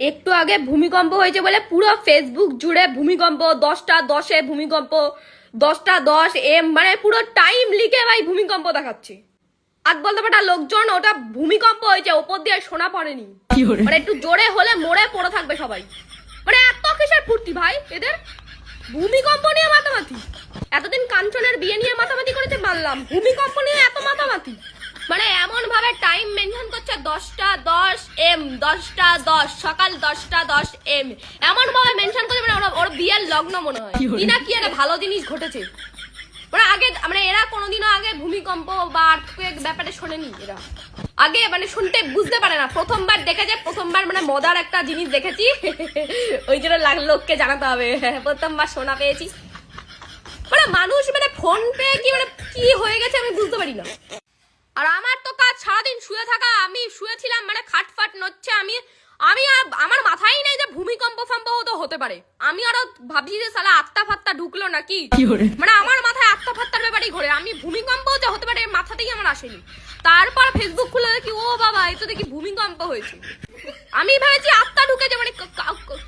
একটু আগে ভূমিকম্প হয়েছে বলে পুরো ফেসবুক জুড়ে ভূমিকম্প 10টা 10-এ ভূমিকম্প 10টা 10 এম মানে পুরো টাইম লিখে ভাই ভূমিকম্প দেখাচ্ছে। আর বলতে পারে লোকজন ওটা ভূমিকম্প হয়েছে, ওপর দিয়ে শোনা পড়েনি, মানে একটু জোরে হলে মরে পড়ে থাকবে সবাই। মানে এত কিসের ফুর্তি ভাই এদের, ভূমিকম্প নিয়ে মাতামাতি। এতদিন কাঞ্চনের বিয়ে নিয়ে মাতামাতি করেছে মানলাম, ভূমিকম্প নিয়ে এত মাতামাতি। মানে এমন ভাবে টাইম মেনশন করছে 10টা 10 এম 10টা 10 সকাল 10টা 10 এম এমন ভাবে মেনশন করছে মানে ওর বিয়ের লগ্ন মনে হয় কি না কি একটা ভালো জিনিস ঘটেছে। মানে আগে মানে এরা কোনোদিনও আগে ভূমিকম্প বা আর্থকুয়েক ব্যাপারে শোনেনি, এরা আগে মানে শুনতে বুঝতে পারে না, প্রথমবার দেখেছে, প্রথমবার মানে মজার একটা জিনিস দেখেছি ওই জন্য লোককে জানাতে হবে প্রথমবার শোনা পেয়েছি। মানে মানুষ মানে ফোন পেয়ে কি মানে কি হয়ে গেছে আমি বুঝতে পারি না। আর আমার তো কাজ সারাদিন শুয়ে থাকা, আমি শুয়েছিলাম মানে খাটফাট নচ্ছে, আমি আমার মাথায় নেই যে ভূমিকম্প তো হতে পারে। আমি আরো ভাবছি যে সালা আত্মা ফাত্তা ঢুকলো নাকি, মানে আমার মাথায় আত্মা ফাত্তার ব্যাপারই ঘোরে, আমি ভূমিকম্প যে হতে পারে মাথাতেই আমার আসেনি। তারপর ফেসবুক খুলে দেখি ও বাবা এই তো দেখি ভূমিকম্প হয়েছে। আমি ভেবেছি আত্মা ঢুকেছে, মানে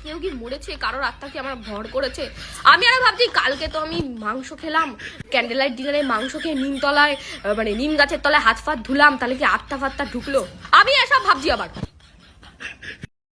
কেউ কি মরেছে, কারোর আত্মা কি আমার ভর করেছে। আমি আরো ভাবছি কালকে তো আমি মাংস খেলাম, ক্যান্ডেল লাইট ডিনারে মাংস খেয়ে নিমতলায় মানে নিম গাছের তলায় হাত ফাত ধুলাম, তাহলে কি আত্মা ফাত্তা ঢুকলো, আমি এসব ভাবছি আবার।